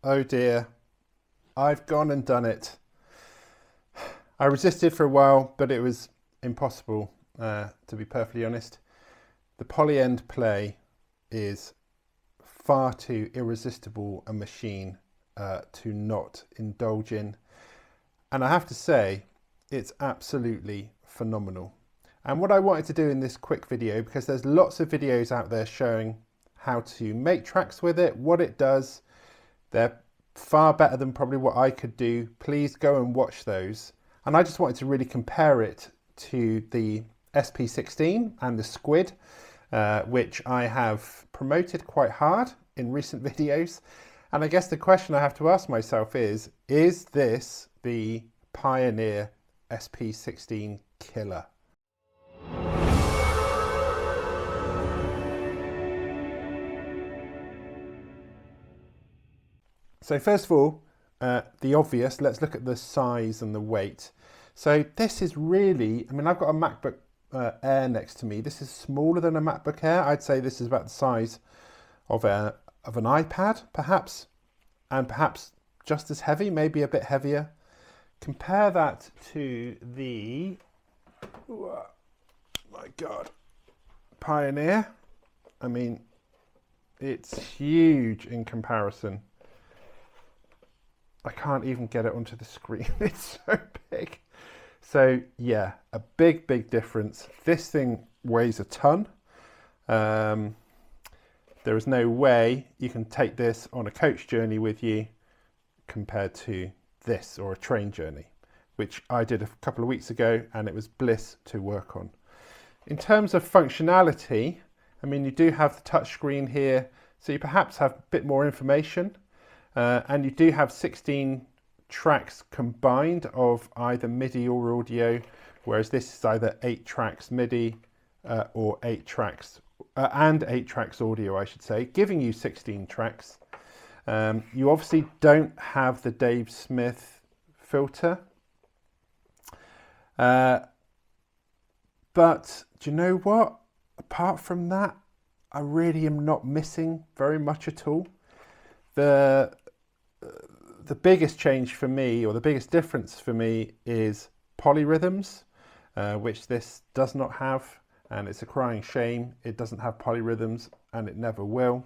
Oh dear, I've gone and done it. I resisted for a while, but it was impossible, to be perfectly honest. The Polyend play is far too irresistible a machine to not indulge in. And I have to say, it's absolutely phenomenal. And what I wanted to do in this quick video, because there's lots of videos out there showing how to make tracks with it, what it does, they're far better than probably what I could do. Please go and watch those. And I just wanted to really compare it to the SP-16 and the Squid, which I have promoted quite hard in recent videos. And I guess the question I have to ask myself is this the Pioneer SP-16 killer? So first of all, the obvious, let's look at the size and the weight. So this is really, I mean, I've got a MacBook Air next to me. This is smaller than a MacBook Air. I'd say this is about the size of an iPad, perhaps, and perhaps just as heavy, maybe a bit heavier. Compare that to the, oh my God, Pioneer. I mean, it's huge in comparison. I can't even get it onto the screen. It's so big. So yeah, a big, big difference. This thing weighs a ton. There is no way you can take this on a coach journey with you compared to this, or a train journey, which I did a couple of weeks ago, and it was bliss to work on. In terms of functionality, I mean, you do have the touch screen here, so you perhaps have a bit more information. And you do have 16 tracks combined of either MIDI or audio, whereas this is either 8 tracks MIDI or 8 tracks and 8 tracks audio, I should say, giving you 16 tracks. You obviously don't have the Dave Smith filter, but do you know what? Apart from that, I really am not missing very much at all. The biggest change for me, or the biggest difference for me, is polyrhythms, which this does not have, and it's a crying shame it doesn't have polyrhythms, and it never will.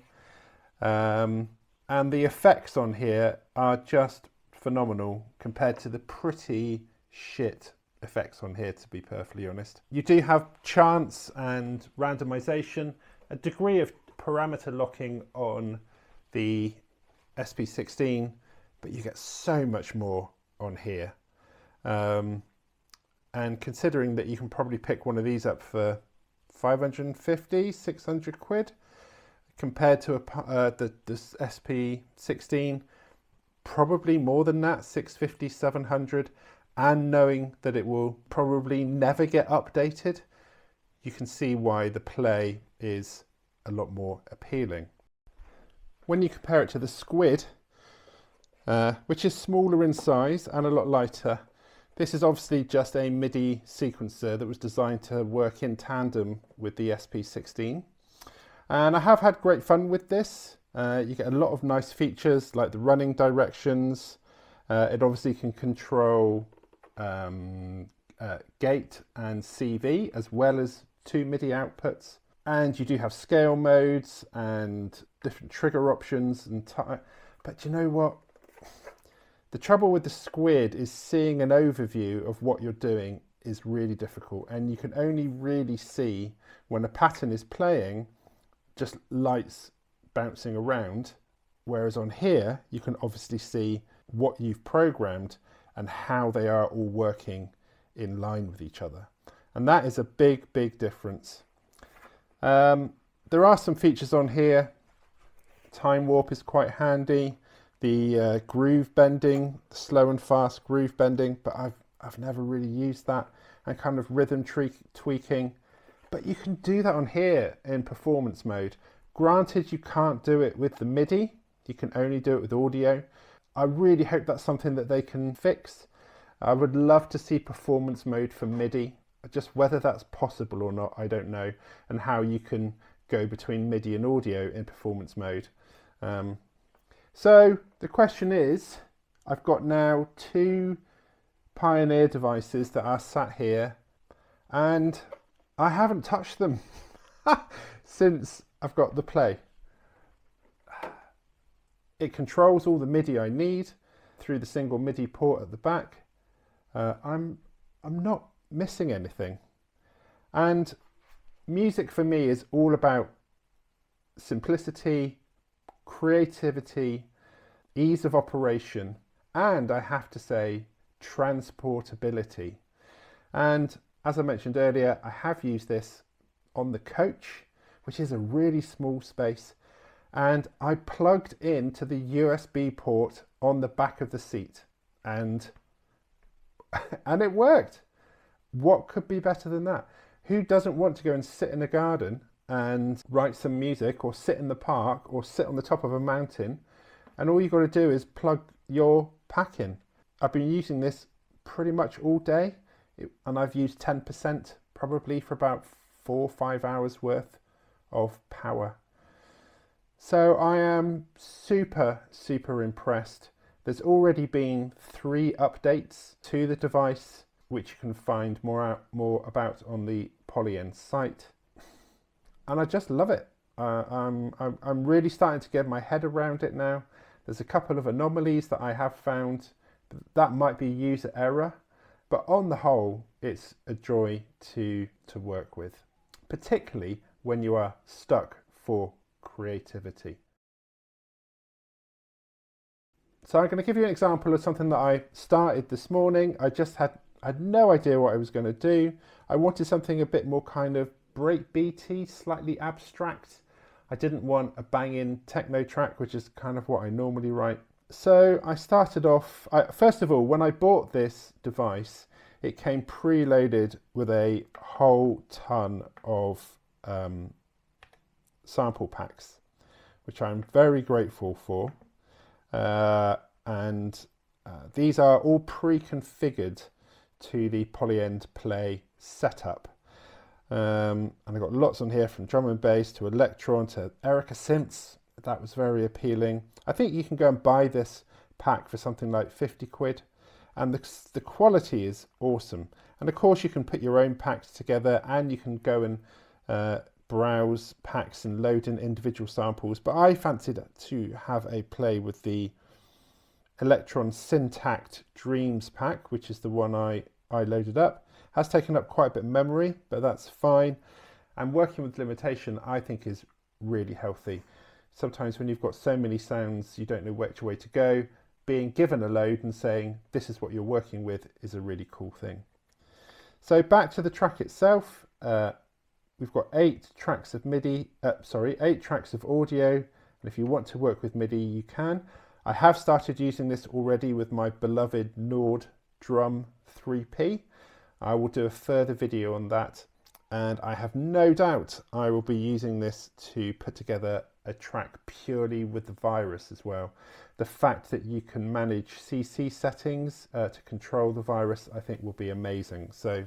And the effects on here are just phenomenal compared to the pretty shit effects on here, to be perfectly honest. You do have chance and randomization, a degree of parameter locking on the SP-16, but you get so much more on here. And considering that you can probably pick one of these up for 550, 600 quid, compared to the SP-16, probably more than that, 650, 700, and knowing that it will probably never get updated, you can see why the play is a lot more appealing. When you compare it to the Squid, which is smaller in size and a lot lighter, this is obviously just a MIDI sequencer that was designed to work in tandem with the SP-16. And I have had great fun with this. You get a lot of nice features like the running directions. It obviously can control gate and CV, as well as 2 MIDI outputs. And you do have scale modes and different trigger options. But you know what? The trouble with the Squid is seeing an overview of what you're doing is really difficult. And you can only really see when a pattern is playing, just lights bouncing around. Whereas on here, you can obviously see what you've programmed and how they are all working in line with each other. And that is a big, big difference. There are some features on here. Time warp is quite handy. The groove bending, the slow and fast groove bending, but I've never really used that. And kind of rhythm tweaking. But you can do that on here in performance mode. Granted, you can't do it with the MIDI. You can only do it with audio. I really hope that's something that they can fix. I would love to see performance mode for MIDI. Just whether that's possible or not, I don't know, and how you can go between MIDI and audio in performance mode. So the question is, I've got now 2 Pioneer devices that are sat here, and I haven't touched them since I've got the Play. It controls all the MIDI I need through the single MIDI port at the back. I'm not missing anything. And music for me is all about simplicity, creativity, ease of operation, and I have to say, transportability. And as I mentioned earlier, I have used this on the coach, which is a really small space, and I plugged into the USB port on the back of the seat, and it worked. What could be better than that? Who doesn't want to go and sit in a garden and write some music, or sit in the park, or sit on the top of a mountain, and all you've got to do is plug your pack in? I've been using this pretty much all day, and I've used 10% probably for about 4 or 5 hours worth of power. So I am super impressed. There's already been 3 updates to the device, which you can find more about on the Polyend site, and I just love it. I'm really starting to get my head around it now. There's a couple of anomalies that I have found that might be user error, but on the whole, it's a joy to work with, particularly when you are stuck for creativity. So I'm going to give you an example of something that I started this morning. I had no idea what I was going to do. I wanted something a bit more kind of breakbeaty, slightly abstract. I didn't want a banging techno track, which is kind of what I normally write. So I started off, first of all, when I bought this device, it came preloaded with a whole ton of sample packs, which I'm very grateful for. These are all pre-configured to the Polyend Play setup. And I've got lots on here, from drum and bass to Electron to Erica synths. That was very appealing. I think you can go and buy this pack for something like 50 quid. And the quality is awesome. And of course you can put your own packs together, and you can go and browse packs and load in individual samples. But I fancied to have a play with the Electron Syntact Dreams pack, which is the one I loaded up. Has taken up quite a bit of memory, but that's fine. And working with limitation, I think, is really healthy. Sometimes when you've got so many sounds, you don't know which way to go. Being given a load and saying, this is what you're working with, is a really cool thing. So back to the track itself. We've got 8 tracks of MIDI, 8 tracks of audio. And if you want to work with MIDI, you can. I have started using this already with my beloved Nord Drum 3P. I will do a further video on that, and I have no doubt I will be using this to put together a track purely with the virus as well. The fact that you can manage CC settings to control the virus, I think, will be amazing. So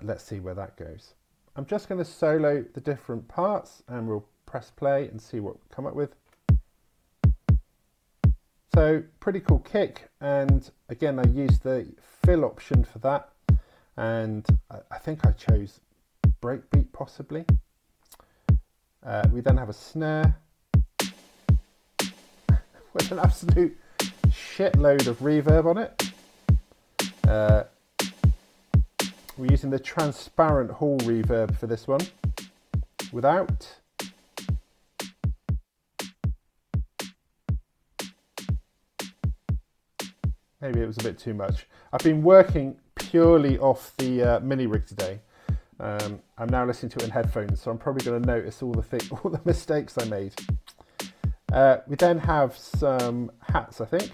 let's see where that goes. I'm just going to solo the different parts, and we'll press play and see what we come up with. So pretty cool kick, and again I used the fill option for that. And I think I chose breakbeat possibly. We then have a snare with an absolute shitload of reverb on it. We're using the transparent hall reverb for this one, without. Maybe it was a bit too much. I've been working purely off the mini rig today. I'm now listening to it in headphones, so I'm probably going to notice all the mistakes I made. We then have some hats, I think.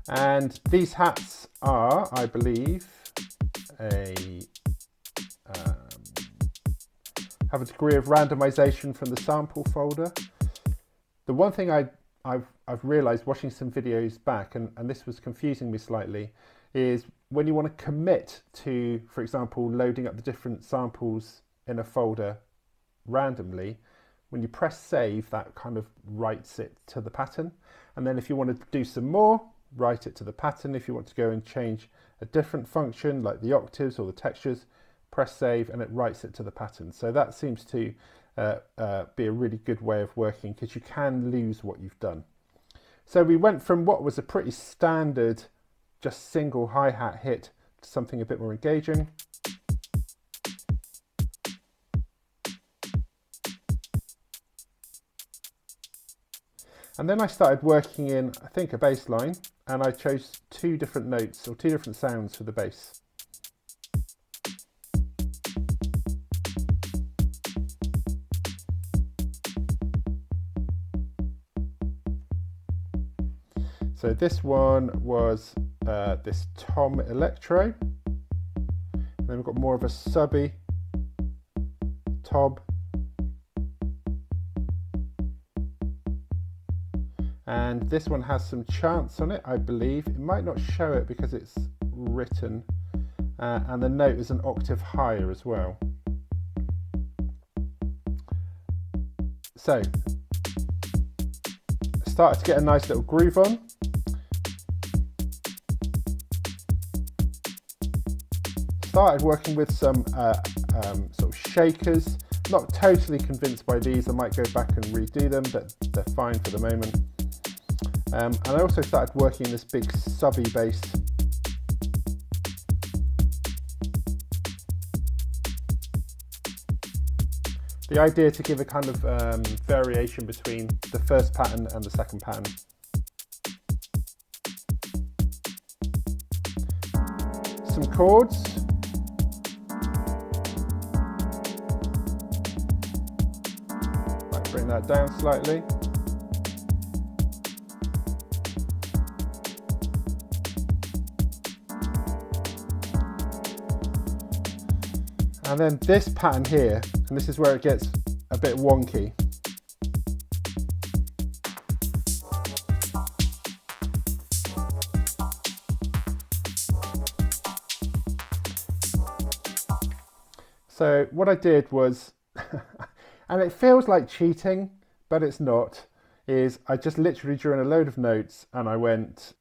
And these hats are, I believe, have a degree of randomization from the sample folder. The one thing I've realized watching some videos back, and this was confusing me slightly, is when you want to commit to, for example, loading up the different samples in a folder randomly, when you press save, that kind of writes it to the pattern. And then if you want to do some more, write it to the pattern. If you want to go and change a different function like the octaves or the textures, press save and it writes it to the pattern. So that seems to be a really good way of working, because you can lose what you've done. So we went from what was a pretty standard just single hi-hat hit to something a bit more engaging. And then I started working in, I think, a bass line, and I chose 2 different notes or 2 different sounds for the bass. So this one was this tom electro, and then we've got more of a subby tob, and this one has some chants on it, I believe. It might not show it because it's written, and the note is an octave higher as well. So I started to get a nice little groove on. Started working with some sort of shakers. Not totally convinced by these. I might go back and redo them, but they're fine for the moment. And I also started working this big subby bass. The idea to give a kind of variation between the first pattern and the second pattern. Some chords. Might bring that down slightly. And then this pattern here, and this is where it gets a bit wonky. So what I did was, and it feels like cheating, but it's not, is I just literally drew in a load of notes and I went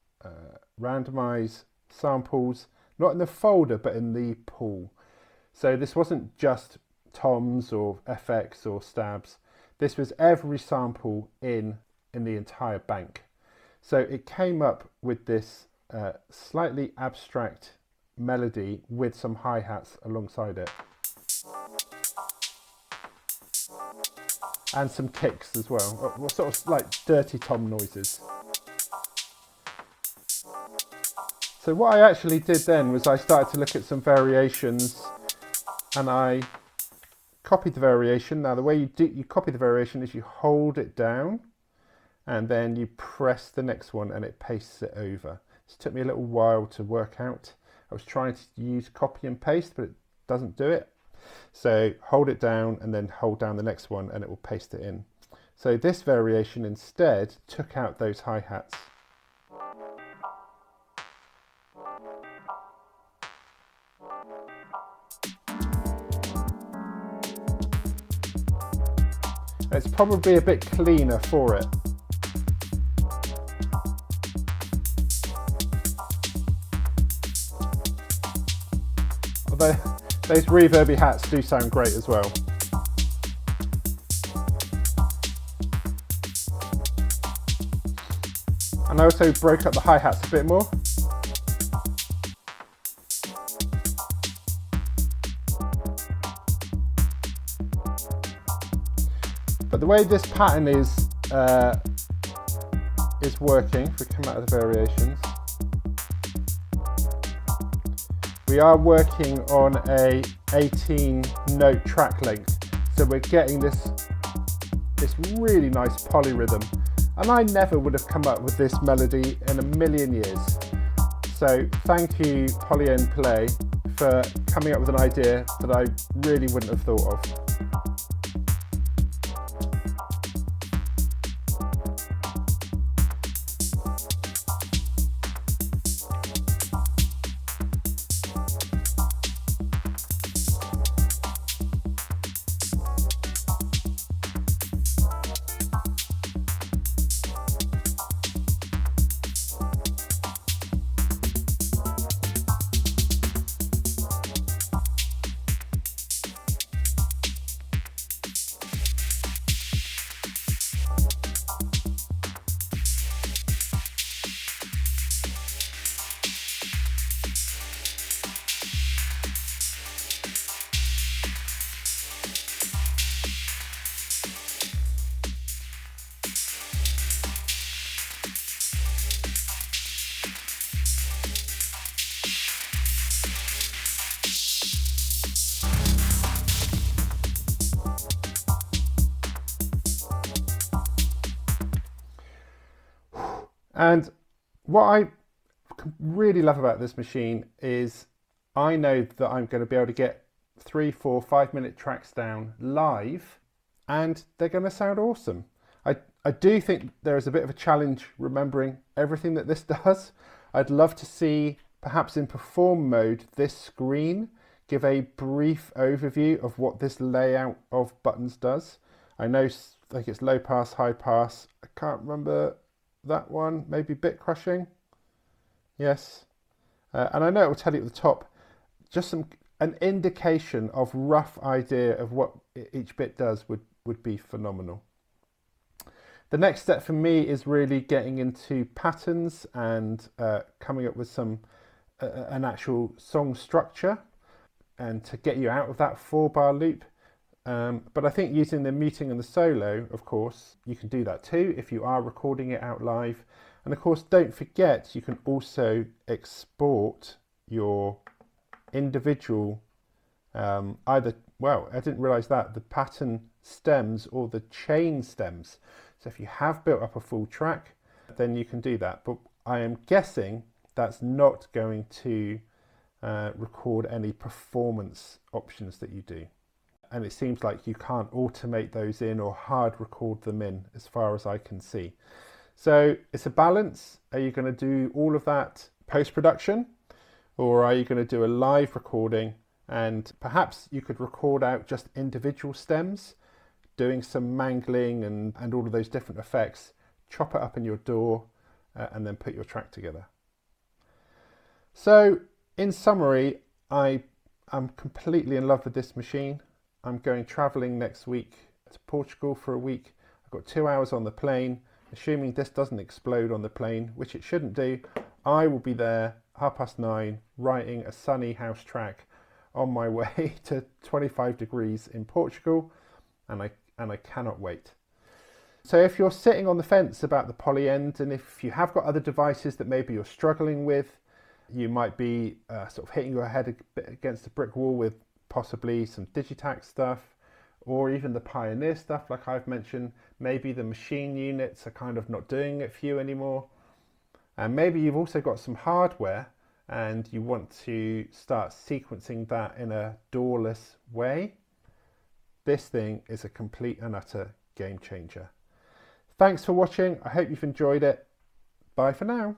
randomize samples, not in the folder, but in the pool. So this wasn't just toms or FX or stabs. This was every sample in the entire bank. So it came up with this slightly abstract melody with some hi-hats alongside it. And some kicks as well, sort of like dirty tom noises. So what I actually did then was I started to look at some variations, and I copied the variation. Now the way you copy the variation is you hold it down and then you press the next one and it pastes it over. This took me a little while to work out. I was trying to use copy and paste, but it doesn't do it. So hold it down and then hold down the next one and it will paste it in. So this variation instead took out those hi-hats. It's probably a bit cleaner for it. Although those reverby hats do sound great as well. And I also broke up the hi-hats a bit more. But the way this pattern is working, if we come out of the variations, we are working on a 18 note track length. So we're getting this really nice polyrhythm. And I never would have come up with this melody in a million years. So thank you, Polyend Play, for coming up with an idea that I really wouldn't have thought of. And what I really love about this machine is I know that I'm going to be able to get 3, 4, 5 minute tracks down live, and they're going to sound awesome. I do think there is a bit of a challenge remembering everything that this does. I'd love to see, perhaps in perform mode, this screen give a brief overview of what this layout of buttons does. I know, like, it's low pass, high pass. I can't remember that one. Maybe bit crushing. Yes. And I know it will tell you at the top just an indication of rough idea of what each bit does would be phenomenal. The next step for me is really getting into patterns and coming up with an actual song structure, and to get you out of that 4-bar loop. But I think using the muting and the solo, of course, you can do that too if you are recording it out live. And of course, don't forget, you can also export your individual I didn't realize that, the pattern stems or the chain stems. So if you have built up a full track, then you can do that. But I am guessing that's not going to record any performance options that you do. And it seems like you can't automate those in or hard record them in, as far as I can see. So it's a balance. Are you going to do all of that post-production, or are you going to do a live recording? And perhaps you could record out just individual stems, doing some mangling and all of those different effects, chop it up in your DAW, and then put your track together. So in summary, I am completely in love with this machine. I'm going traveling next week to Portugal for a week. I've got 2 hours on the plane. Assuming this doesn't explode on the plane, which it shouldn't do, I will be there 9:30 writing a sunny house track on my way to 25 degrees in Portugal, and I cannot wait. So if you're sitting on the fence about the Polyend, and if you have got other devices that maybe you're struggling with, you might be sort of hitting your head a bit against a brick wall with possibly some Digitac stuff, or even the Pioneer stuff like I've mentioned. Maybe the machine units are kind of not doing it for you anymore. And maybe you've also got some hardware and you want to start sequencing that in a DAW-less way. This thing is a complete and utter game changer. Thanks for watching. I hope you've enjoyed it. Bye for now.